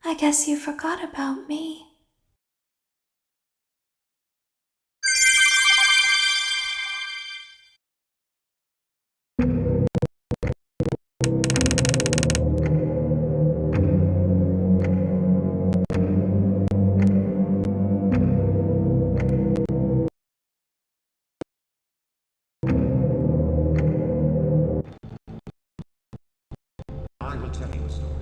I guess you forgot about me. I will tell you a story.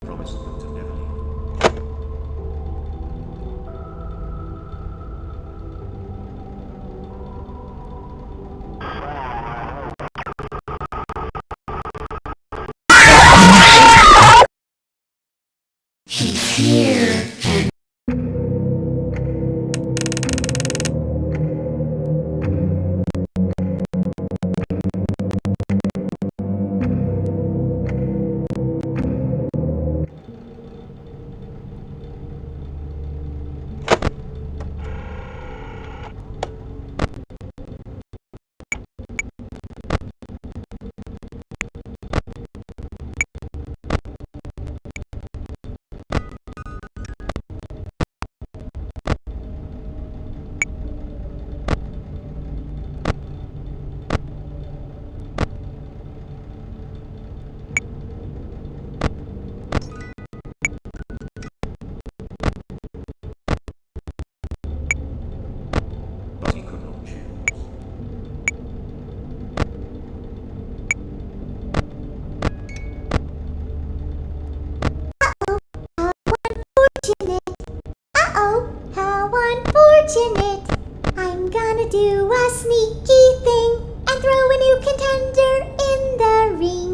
Promise them to never leave. He's here. But he could not choose. Unfortunate. Uh-oh, how unfortunate. I'm gonna do a sneaky thing and throw a new contender in the ring.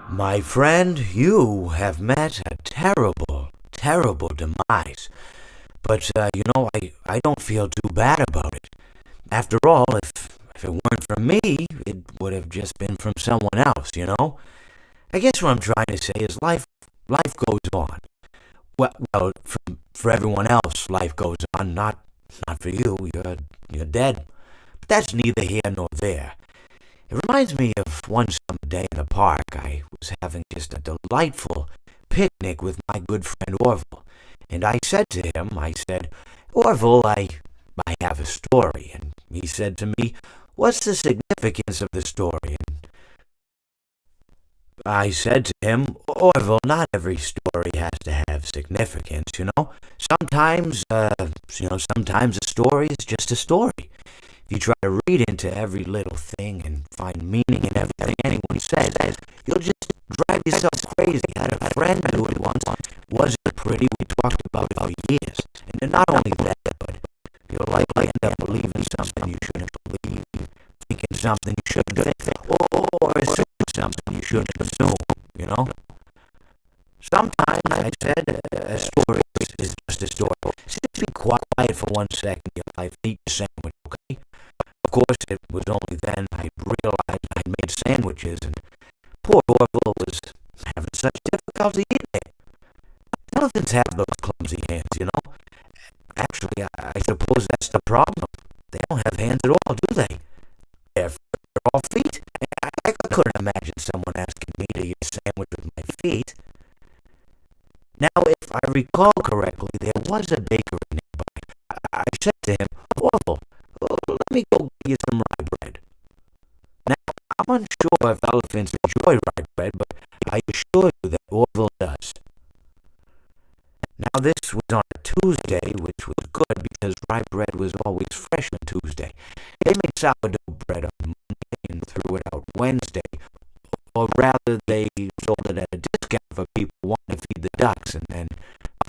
My friend, you have met a terrible, terrible demise. But, I don't feel too bad about it. After all, if it weren't from me, it would have just been from someone else, you know? I guess what I'm trying to say is life goes on. Well, for everyone else, life goes on, not for you. You're dead. But that's neither here nor there. It reminds me of one summer day in the park. I was having just a delightful picnic with my good friend Orville. And I said to him, Orville, I have a story. And he said to me, what's the significance of the story? And I said to him, Orville, not every story has to have significance, you know? Sometimes a story is just a story. If you try to read into every little thing and find meaning in everything anyone says, you'll just drive yourself crazy. I had a friend do it once. Wasn't pretty. We talked about it for years. And not only that, but you'll likely end up believing something you shouldn't believe, thinking something you shouldn't think, or assuming something you shouldn't assume, you know? Sometimes, I said, a story is just a story. Just be quiet for 1 second in your life and eat your sandwich, okay? Of course, it was only then I realized I'd made sandwiches, and poor Orville was having such difficulty eating it. Elephants have those clumsy hands, you know? Actually, I suppose that's the problem. They don't have hands at all, do they? They're all feet. I couldn't imagine someone asking me to eat a sandwich with my feet. Now, if I recall correctly, there was a bakery nearby. I said to him, Orville, let me go get you some rye bread. Now, I'm unsure if elephants enjoy rye bread, but I assure you that Orville does. Now, this was on a Tuesday, which was good because rye bread was always fresh on Tuesday. They made sourdough bread on Monday and threw it out Wednesday. Or rather, they sold it at a discount for people wanting to feed the ducks, and then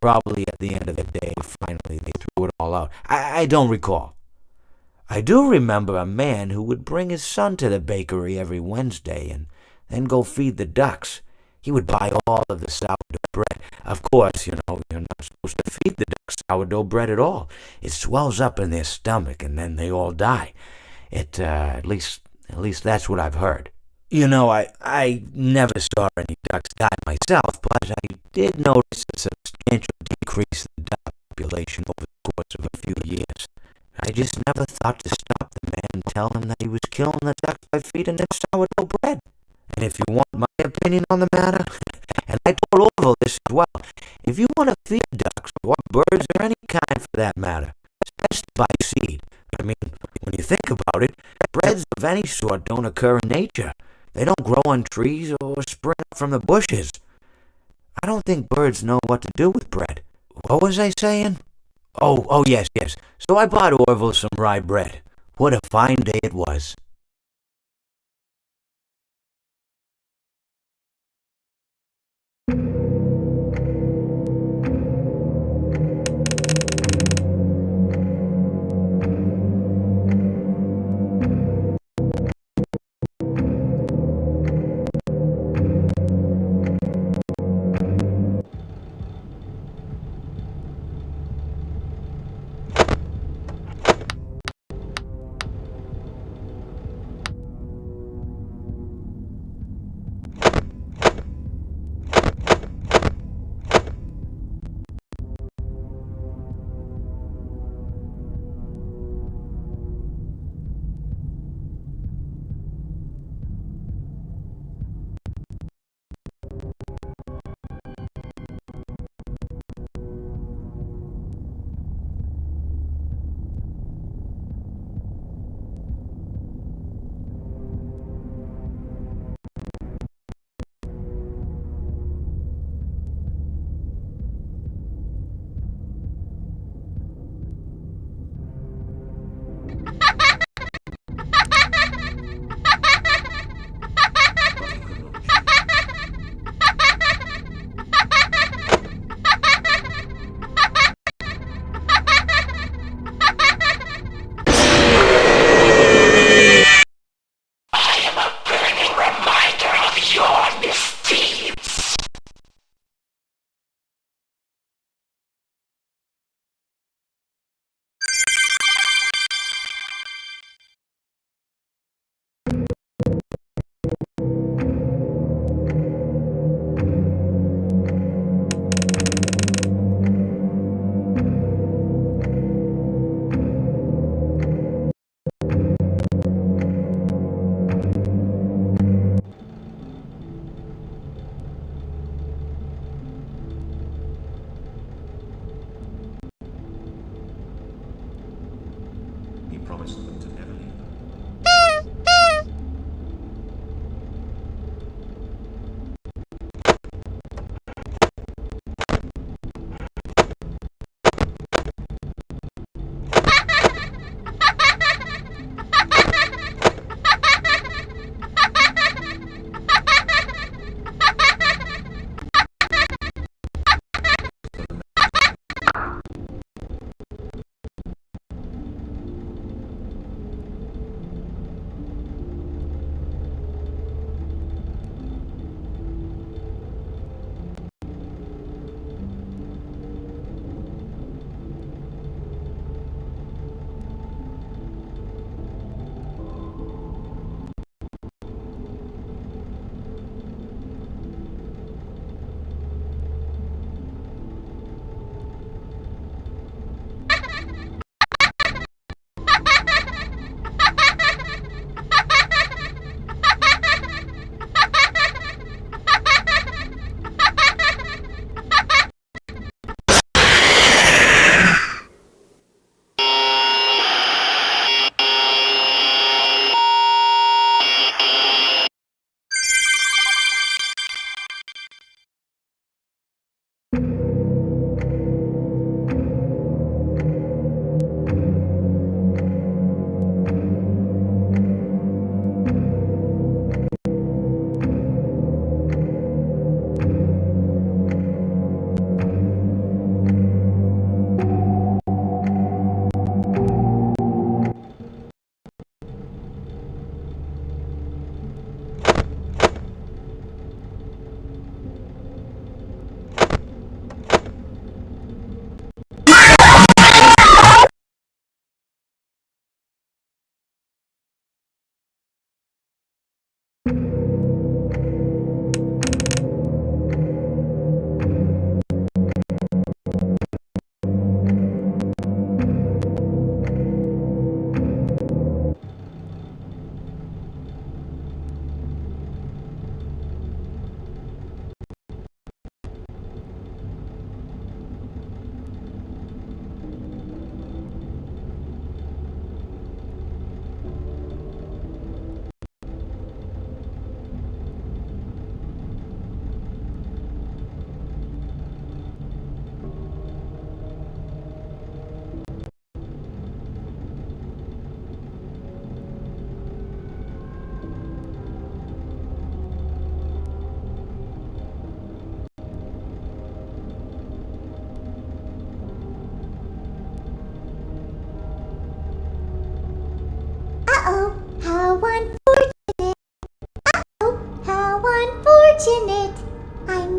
probably at the end of the day, finally, they threw it all out. I don't recall. I do remember a man who would bring his son to the bakery every Wednesday and then go feed the ducks. He would buy all of the sourdough bread. Of course, you're not supposed to feed the ducks sourdough bread at all. It swells up in their stomach, and then they all die. At least that's what I've heard. You know, I never saw any ducks die myself, but I did notice a substantial decrease in the duck population over the course of a few years. I just never thought to stop the man and tell him that he was killing the ducks by feeding them sourdough bread. And if you want my opinion on the matter, and I told Orville this as well, if you want to feed ducks or birds or any kind for that matter, it's best to buy seed. I mean, when you think about it, breads of any sort don't occur in nature. They don't grow on trees or spring up from the bushes. I don't think birds know what to do with bread. What was I saying? Oh, yes. So I bought Orville some rye bread. What a fine day it was. He promised them to never leave.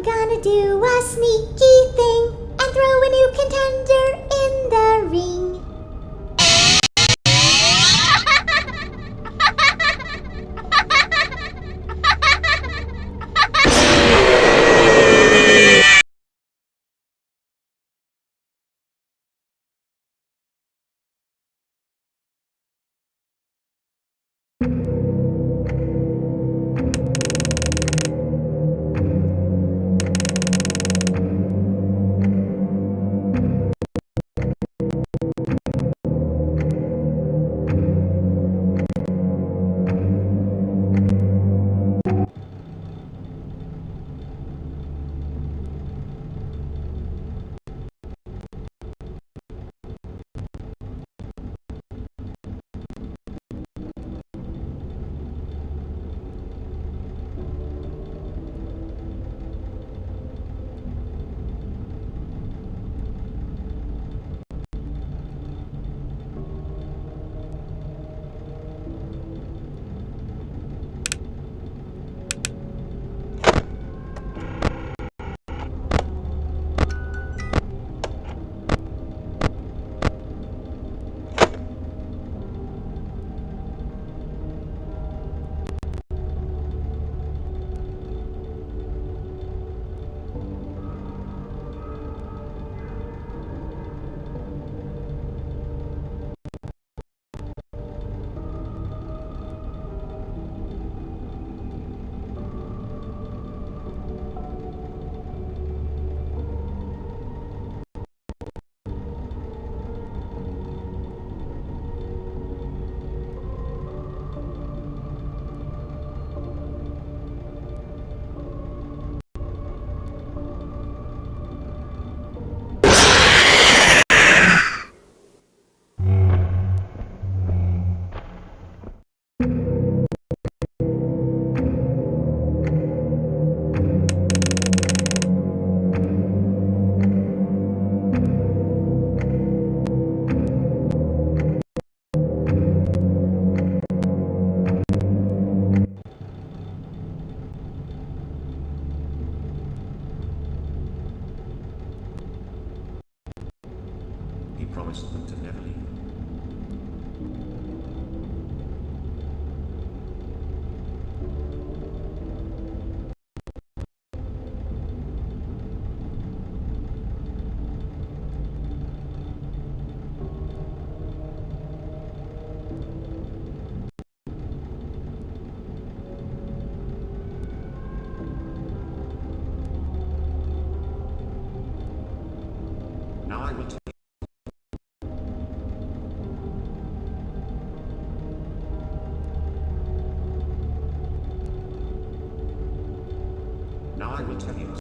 gonna do a sneaky thing and throw a new contender in the ring. He promised them to never leave. Now I will tell you. Now I will tell you.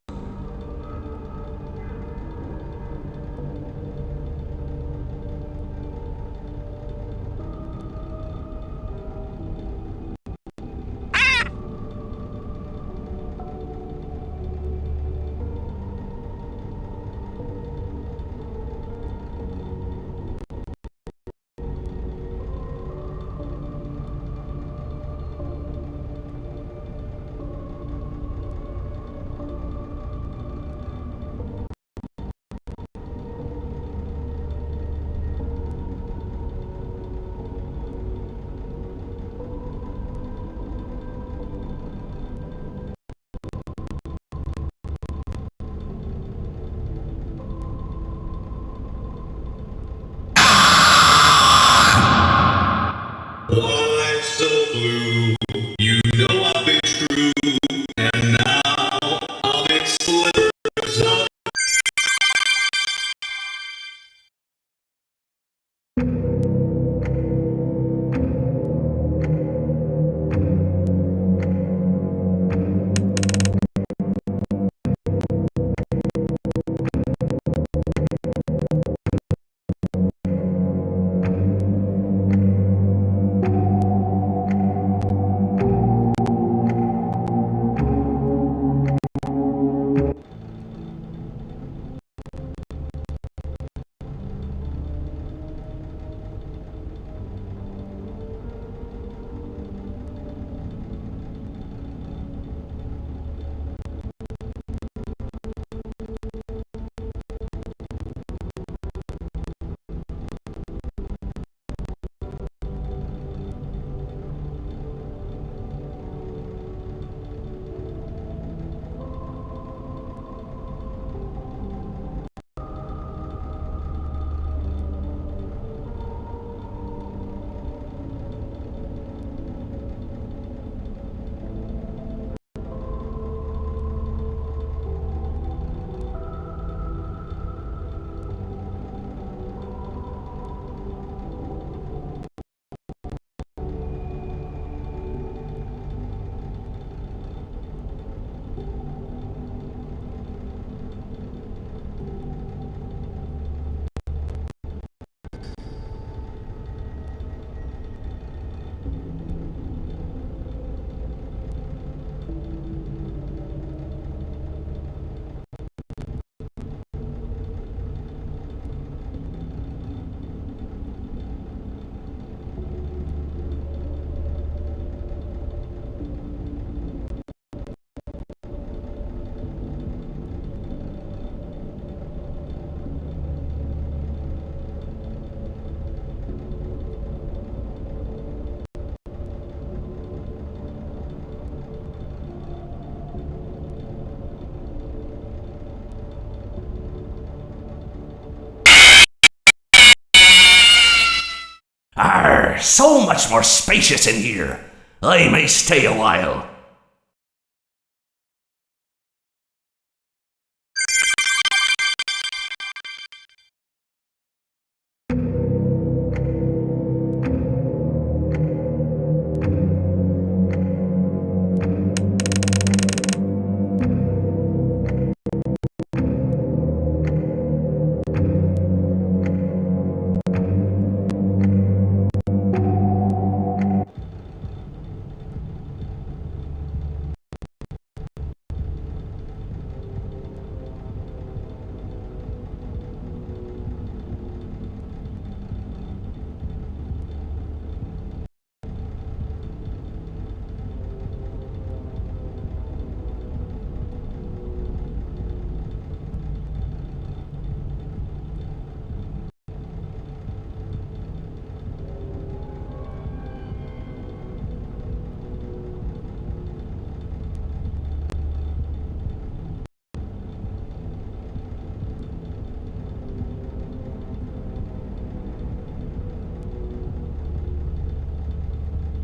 So much more spacious in here. I may stay a while.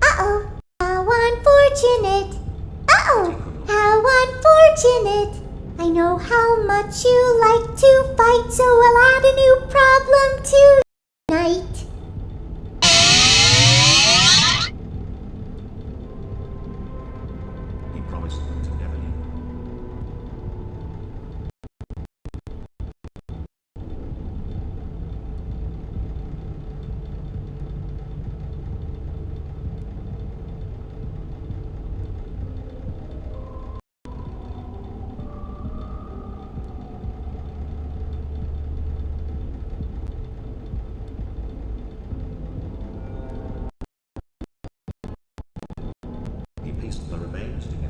Uh-oh, how unfortunate. Uh-oh, how unfortunate. I know how much you like to fight, so we'll add a new problem tonight. He promised them to never leave. He pieced the remains together.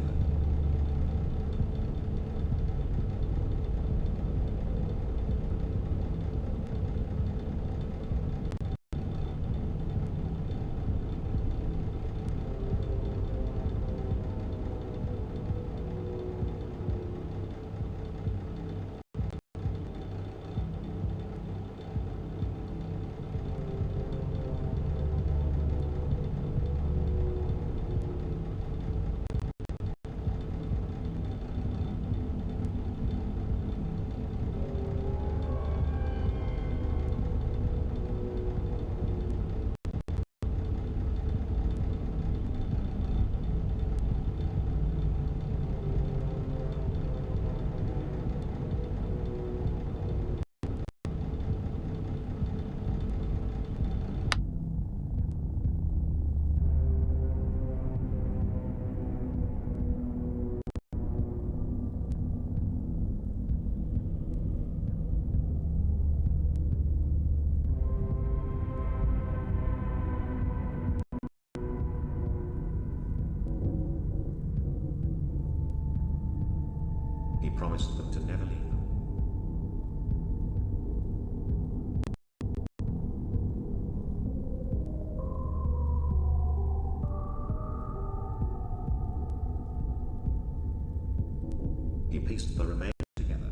He promised them to never leave them. He pieced the remains together.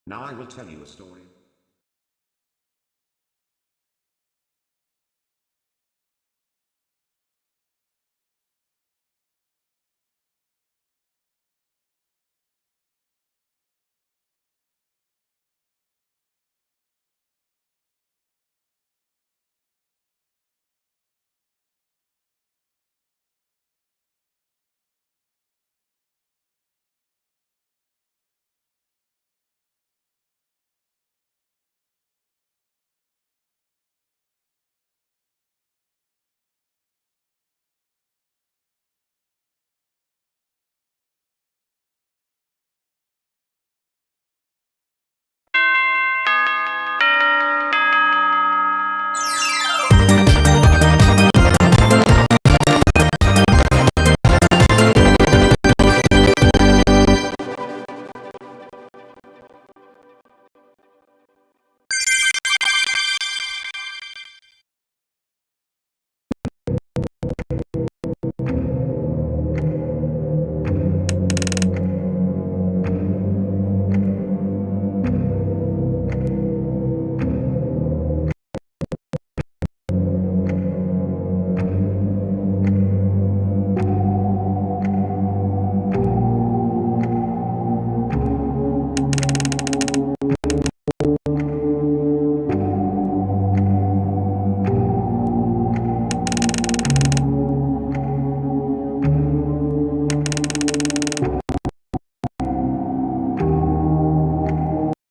Now I will tell you a story.